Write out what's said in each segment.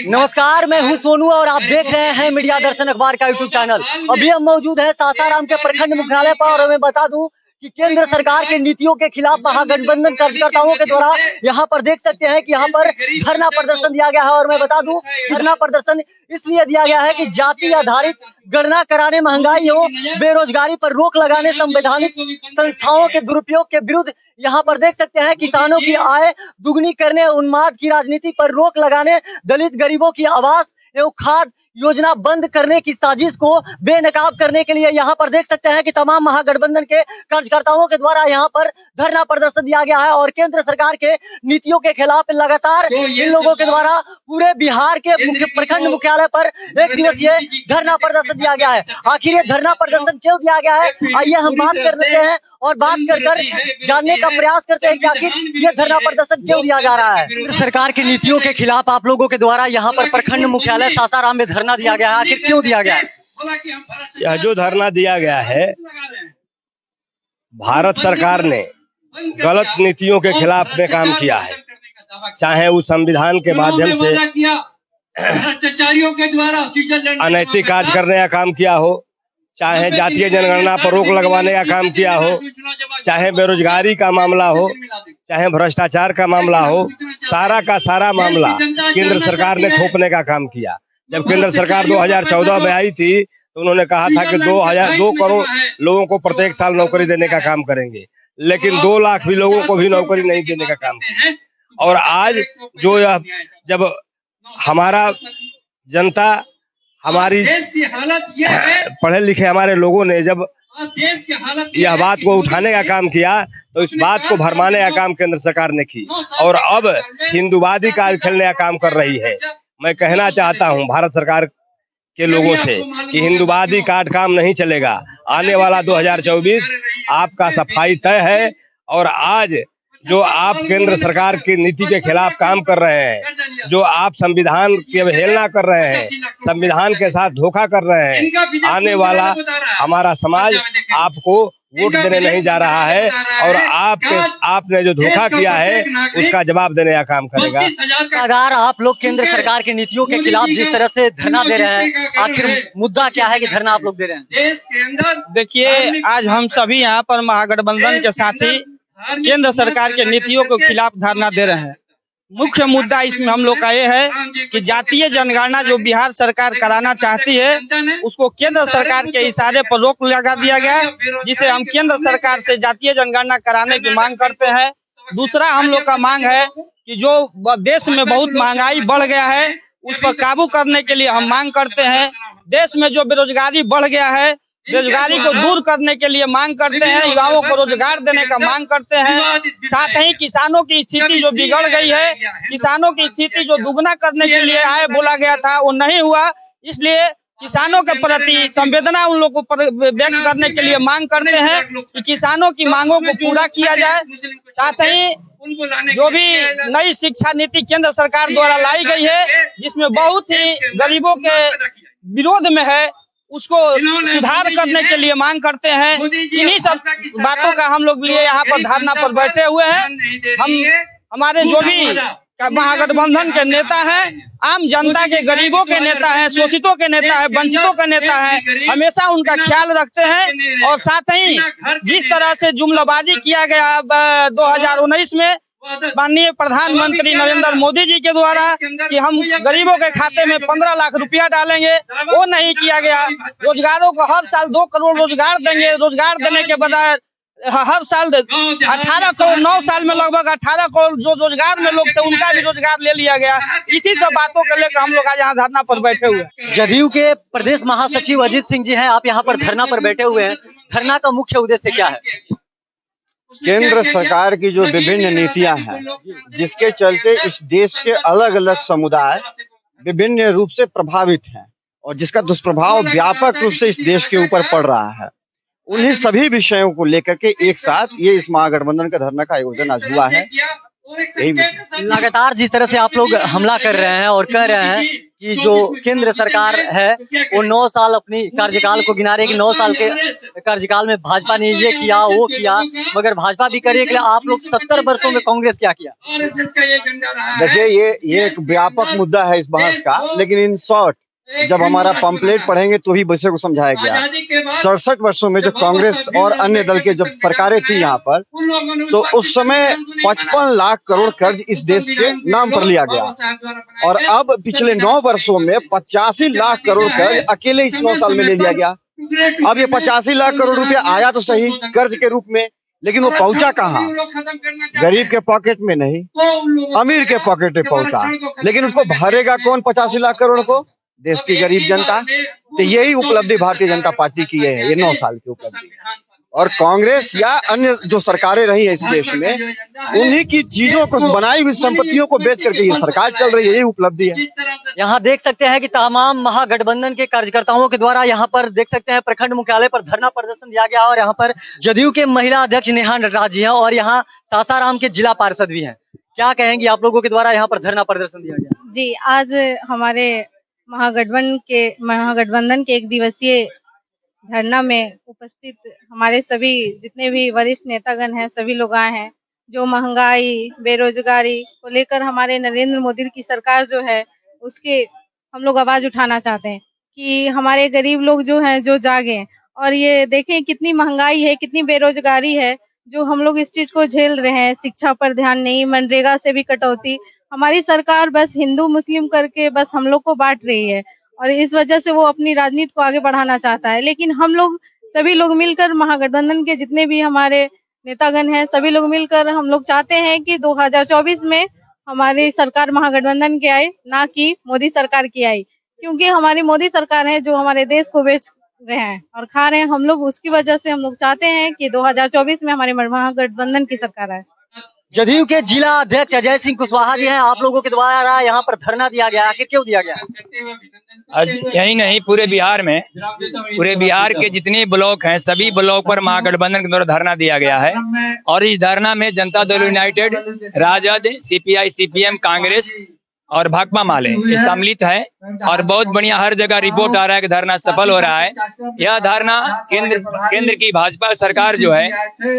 नमस्कार, मैं हूं सोनू और आप देख रहे हैं मीडिया दर्शन अखबार का यूट्यूब चैनल। अभी हम मौजूद हैं सासाराम के प्रखंड मुख्यालय पर और मैं बता दूं कि केंद्र सरकार की नीतियों के खिलाफ महागठबंधन कार्यकर्ताओं के द्वारा यहां पर देख सकते हैं कि यहां पर धरना प्रदर्शन दिया गया है। और मैं बता दूं धरना प्रदर्शन इसलिए दिया गया है कि जाति आधारित गणना कराने, महंगाई हो, बेरोजगारी पर रोक लगाने, संवैधानिक संस्थाओं के दुरुपयोग के विरुद्ध यहाँ पर देख सकते हैं किसानों की आय दुगनी करने, उन्माद की राजनीति पर रोक लगाने, दलित गरीबों की आवास एवं खाद योजना बंद करने की साजिश को बेनकाब करने के लिए यहाँ पर देख सकते हैं कि तमाम महागठबंधन के कार्यकर्ताओं के द्वारा यहाँ पर धरना प्रदर्शन दिया गया है। और केंद्र सरकार के नीतियों के खिलाफ लगातार इन लोगों के द्वारा पूरे बिहार के प्रखंड मुख्यालय पर एक दिवसीय धरना प्रदर्शन दिया गया है। आखिर ये धरना प्रदर्शन क्यों दिया गया है, आइए हम बात कर लेते हैं और बात कर जानने का प्रयास करते हैं कि आखिर ये धरना प्रदर्शन क्यों दिया जा रहा है। केंद्र सरकार की नीतियों के खिलाफ आप लोगों के द्वारा यहाँ पर प्रखंड मुख्यालय सासाराम में धरना दिया गया है, आखिर क्यों दिया गया है? यह जो धरना दिया गया है, भारत सरकार ने गलत नीतियों के खिलाफ में काम किया है, चाहे वो संविधान के माध्यम से अनैतिक कार्य करने का काम किया हो, चाहे जातीय जनगणना पर रोक लगवाने का काम किया हो, चाहे बेरोजगारी का मामला हो, चाहे भ्रष्टाचार का मामला हो, सारा का सारा मामला केंद्र सरकार ने थोपने का काम किया। जब केंद्र सरकार 2014 में आई थी तो उन्होंने कहा था कि 2 करोड़ लोगों को प्रत्येक साल नौकरी देने का काम करेंगे, लेकिन 2 लाख भी लोगों को भी नौकरी नहीं देने का काम किया। और आज जो जब हमारा जनता, हमारी पढ़े लिखे हमारे लोगों ने जब यह बात को उठाने का काम किया तो इस बात को भरमाने का काम केंद्र सरकार ने की और अब हिंदूवादी कार्ड खेलने का काम कर रही है। मैं कहना चाहता हूं भारत सरकार के लोगों से कि हिंदूवादी कार्ड काम नहीं चलेगा। आने वाला 2024 आपका सफाई तय है। और आज जो आप केंद्र सरकार की नीति के खिलाफ काम कर रहे हैं, जो आप संविधान की अवहेलना कर रहे हैं, संविधान के साथ धोखा कर रहे हैं, आने वाला हमारा समाज आपको वोट देने नहीं जा रहा है और आपने जो धोखा किया है उसका जवाब देने का काम करेगा। अगर आप लोग केंद्र सरकार की नीतियों के खिलाफ जिस तरह से धरना दे रहे हैं, आखिर मुद्दा क्या है कि धरना आप लोग दे रहे हैं? देखिए, आज हम सभी यहाँ पर महागठबंधन के साथी केंद्र सरकार के नीतियों के खिलाफ धरना दे रहे हैं। मुख्य मुद्दा इसमें हम लोग का ये है कि जातीय जनगणना जो बिहार सरकार कराना चाहती है उसको केंद्र सरकार के इशारे पर रोक लगा दिया गया, जिसे हम केंद्र सरकार से जातीय जनगणना कराने की मांग करते हैं। दूसरा हम लोग का मांग है कि जो देश में बहुत महंगाई बढ़ गया है उस पर काबू करने के लिए हम मांग करते हैं। देश में जो बेरोजगारी बढ़ गया है, बेरोजगारी को दूर करने के लिए मांग करते हैं। युवाओं को रोजगार देने का मांग करते हैं। साथ ही किसानों की स्थिति जो बिगड़ गई है, किसानों की स्थिति जो दुगना करने के लिए आए बोला गया था वो नहीं हुआ, इसलिए किसानों के प्रति संवेदना उन लोगों को व्यक्त करने के लिए मांग करते हैं कि किसानों की मांगों को पूरा किया जाए। साथ ही जो भी नई शिक्षा नीति केंद्र सरकार द्वारा लाई गई है जिसमें बहुत ही गरीबों के विरोध में है, उसको सुधार करने के लिए मांग करते हैं। इन्हीं सब बातों का हम लोग लिए यहाँ पर धरना पर बैठे हुए हैं। हमारे जो भी महागठबंधन के नेता हैं, आम जनता के, गरीबों के नेता हैं, शोषितों के नेता हैं, वंचितों के नेता हैं, हमेशा उनका ख्याल रखते हैं। और साथ ही जिस तरह से जुमलाबाजी किया गया 2019 में माननीय प्रधानमंत्री नरेंद्र मोदी जी के द्वारा कि हम गरीबों के खाते में 15 लाख रुपया डालेंगे, वो नहीं किया गया। रोजगारों को हर साल 2 करोड़ रोजगार देंगे, रोजगार देने के बजाय हर साल 18 करोड़, 9 साल में लगभग 18 करोड़ जो रोजगार में लोग थे उनका भी रोजगार ले लिया गया। इसी सब बातों को लेकर हम लोग आज यहाँ धरना पर बैठे हुए हैं। जदयू के प्रदेश महासचिव अजीत सिंह जी हैं, आप यहाँ पर धरना पर बैठे हुए हैं। धरना का मुख्य उद्देश्य क्या है? केंद्र सरकार की जो विभिन्न नीतियां हैं जिसके चलते इस देश के अलग अलग समुदाय विभिन्न रूप से प्रभावित हैं और जिसका दुष्प्रभाव व्यापक रूप से इस देश के ऊपर पड़ रहा है, उन्हीं सभी विषयों को लेकर के एक साथ ये इस महागठबंधन का धरना का आयोजन आज हुआ है। यही लगातार जिस तरह से आप लोग हमला कर रहे हैं और कह रहे हैं कि जो केंद्र सरकार है वो 9 साल अपनी कार्यकाल को गिना रही है कि 9 साल के कार्यकाल में भाजपा ने ये किया वो किया, मगर भाजपा भी करे कि आप लोग 70 वर्षों में कांग्रेस क्या किया। देखिए ये एक व्यापक मुद्दा है इस बहस का, लेकिन इन शॉर्ट जब हमारा पंपलेट पढ़ेंगे तो ही विषय को समझाया गया। 67 वर्षों में जब कांग्रेस और अन्य दल के जब सरकारें थी यहाँ पर, तो उस समय 55 लाख करोड़ कर्ज इस देश के नाम पर लिया गया और अब पिछले 9 वर्षों में 85 लाख करोड़ कर्ज अकेले इस 9 साल में ले लिया गया। अब ये 85 लाख करोड़ रुपया आया तो सही कर्ज के रूप में, लेकिन वो पहुंचा कहाँ? गरीब के पॉकेट में नहीं, अमीर के पॉकेट में पहुंचा। लेकिन उसको भरेगा कौन 85 लाख करोड़ को? देश की गरीब जनता। तो यही उपलब्धि भारतीय जनता पार्टी की है, ये 9 साल की उपलब्धि। और कांग्रेस या अन्य जो सरकारें रही है इस देश में, उन्हीं की चीजों को, बनाई हुई संपत्तियों को बेच करके ये सरकार चल रही है, यही उपलब्धि है। यहाँ देख सकते हैं कि तमाम महागठबंधन के कार्यकर्ताओं के द्वारा यहाँ पर देख सकते हैं प्रखंड मुख्यालय पर धरना प्रदर्शन दिया गया और यहाँ पर जदयू के महिला अध्यक्ष नेहा नटराज जी हैं और यहाँ सासाराम के जिला पार्षद भी हैं। क्या कहेंगी आप लोगों के द्वारा यहाँ पर धरना प्रदर्शन दिया गया? जी, आज हमारे महागठबंधन के 1 दिवसीय धरना में उपस्थित हमारे सभी जितने भी वरिष्ठ नेतागण हैं, सभी लोग आए हैं। जो महंगाई, बेरोजगारी को लेकर हमारे नरेंद्र मोदी की सरकार जो है उसके हम लोग आवाज उठाना चाहते हैं कि हमारे गरीब लोग जो हैं जो जागे और ये देखें कितनी महंगाई है, कितनी बेरोजगारी है, जो हम लोग इस चीज को झेल रहे हैं। शिक्षा पर ध्यान नहीं, मनरेगा से भी कटौती। हमारी सरकार बस हिंदू मुस्लिम करके बस हम लोग को बांट रही है और इस वजह से वो अपनी राजनीति को आगे बढ़ाना चाहता है। लेकिन हम लोग सभी लोग मिलकर, महागठबंधन के जितने भी हमारे नेतागण हैं, सभी लोग मिलकर हम लोग चाहते हैं कि 2024 में हमारी सरकार महागठबंधन की आए, ना कि मोदी सरकार की आई। क्योंकि हमारी मोदी सरकार है जो हमारे देश को बेच रहे हैं और खा रहे हैं हम लोग। उसकी वजह से हम लोग चाहते हैं कि 2024 में हमारी महागठबंधन की सरकार आए। जदयू के जिला अध्यक्ष अजय सिंह कुशवाहा जी हैं, आप लोगों के द्वारा यहाँ पर धरना दिया गया, आखिर क्यों दिया गया? आज यही नहीं, पूरे बिहार के जितने ब्लॉक हैं सभी ब्लॉक पर महागठबंधन के द्वारा धरना दिया गया है और इस धरना में जनता दल यूनाइटेड, राजद, सीपीआई, सीपीएम, कांग्रेस और भाकपा माले सम्मिलित है और बहुत बढ़िया हर जगह रिपोर्ट आ रहा है कि धरना सफल हो रहा है। यह धरना केंद्र की भाजपा सरकार जो है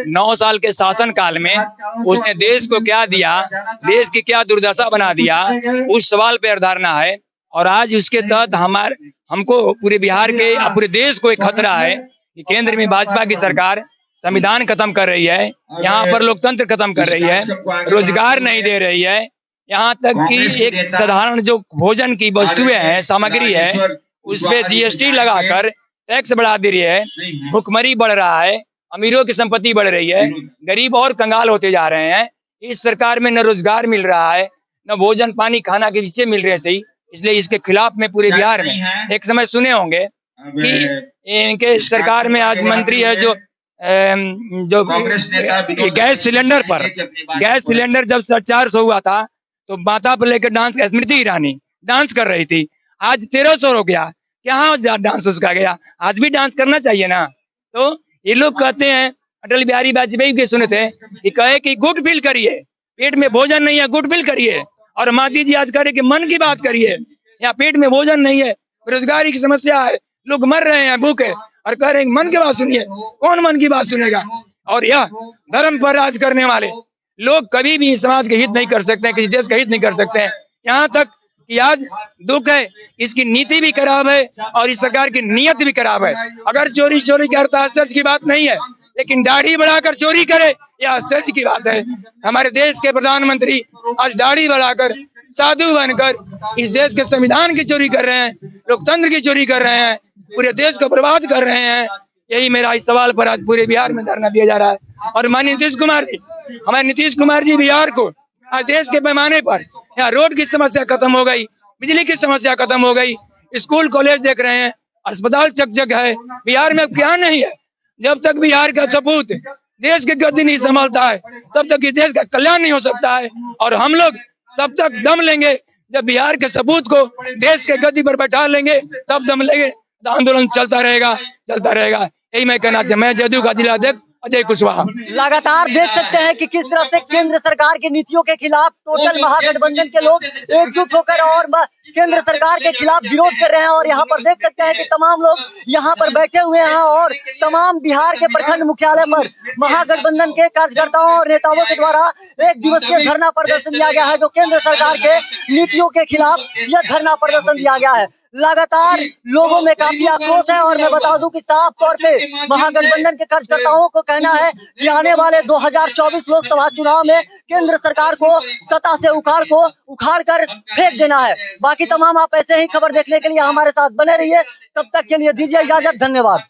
9 साल के शासन काल में उसने देश को क्या दिया, देश की क्या दुर्दशा बना दिया, उस सवाल पर धरना है। और आज उसके तहत हमको पूरे बिहार के पूरे देश को एक खतरा है कि केंद्र में भाजपा की सरकार संविधान खत्म कर रही है, यहाँ पर लोकतंत्र खत्म कर रही है, रोजगार नहीं दे रही है, यहाँ तक कि एक साधारण जो भोजन की वस्तुएं हैं, सामग्री है, उस पे जीएसटी लगाकर टैक्स बढ़ा दे रही है, भुखमरी बढ़ रहा है, अमीरों की संपत्ति बढ़ रही है, गरीब और कंगाल होते जा रहे हैं। इस सरकार में न रोजगार मिल रहा है, न भोजन पानी खाना के चीजें मिल रहे सही। इसलिए इसके खिलाफ में पूरे बिहार में एक समय सुने होंगे कि इनके सरकार में आज मंत्री है जो गैस सिलेंडर जब 400 हुआ था तो माता पर लेकर डांस, स्मृति ईरानी डांस कर रही थी, आज 1300 हो गया, क्या डांस उसका गया? आज भी डांस करना चाहिए ना। तो ये लोग कहते हैं, अटल बिहारी वाजपेयी के सुने थे कि कहे कि गुड फील करिए, पेट में भोजन नहीं है गुड फील करिए, और मोदी जी आज कह रहे कि मन की बात करिए, यहाँ पेट में भोजन नहीं है, बेरोजगारी की समस्या है, लोग मर रहे हैं भूखे, और कह रहे हैं मन की बात सुनिए। कौन मन की बात सुनेगा? और यह धर्म पर राज करने वाले लोग कभी भी समाज के हित नहीं कर सकते हैं, किसी देश का हित नहीं कर सकते हैं। यहाँ तक कि आज दुख है, इसकी नीति भी खराब है और इस सरकार की नीयत भी खराब है। अगर चोरी करता है, सच की बात नहीं है, लेकिन दाढ़ी बढ़ाकर चोरी करे यह सच की बात है। हमारे देश के प्रधानमंत्री आज दाढ़ी बढ़ाकर साधु बनकर इस देश के संविधान की चोरी कर रहे हैं, लोकतंत्र की चोरी कर रहे हैं, पूरे देश को बर्बाद कर रहे हैं। यही मेरा इस सवाल पर आज पूरे बिहार में धरना दिया जा रहा है। और माननीय नीतीश कुमार जी बिहार को आज देश के पैमाने पर यहाँ रोड की समस्या खत्म हो गई, बिजली की समस्या खत्म हो गई, स्कूल कॉलेज देख रहे हैं, अस्पताल चक है। बिहार में क्या नहीं है? जब तक बिहार का सपूत देश की गद्दी नहीं संभालता है तब तक देश का कल्याण नहीं हो सकता है। और हम लोग तब तक दम लेंगे जब बिहार के सपूत को देश के गद्दी पर बैठा लेंगे, तब दम लेंगे। आंदोलन चलता रहेगा। यही मैं कहना चाहता, मैं जदयू का जिला अध्यक्ष अजय कुशवाहा। लगातार देख सकते हैं कि किस तरह से केंद्र सरकार की नीतियों के खिलाफ टोटल महागठबंधन के लोग एकजुट होकर और केंद्र सरकार के खिलाफ विरोध कर रहे हैं। और यहाँ पर देख सकते हैं कि तमाम लोग यहाँ पर बैठे हुए हैं और तमाम बिहार के प्रखंड मुख्यालय पर महागठबंधन के कार्यकर्ताओं और नेताओं के द्वारा एक दिवसीय धरना प्रदर्शन दिया गया है, जो केंद्र सरकार के नीतियों के खिलाफ यह धरना प्रदर्शन दिया गया है। लगातार लोगों में काफी आक्रोश है और मैं बता दूं कि साफ तौर पे महागठबंधन के कार्यकर्ताओं को कहना है कि आने वाले 2024 लोकसभा चुनाव में केंद्र सरकार को सत्ता से उखाड़ कर फेंक देना है। बाकी तमाम आप ऐसे ही खबर देखने के लिए हमारे साथ बने रहिए। तब तक के लिए दीजिए इजाजत, धन्यवाद।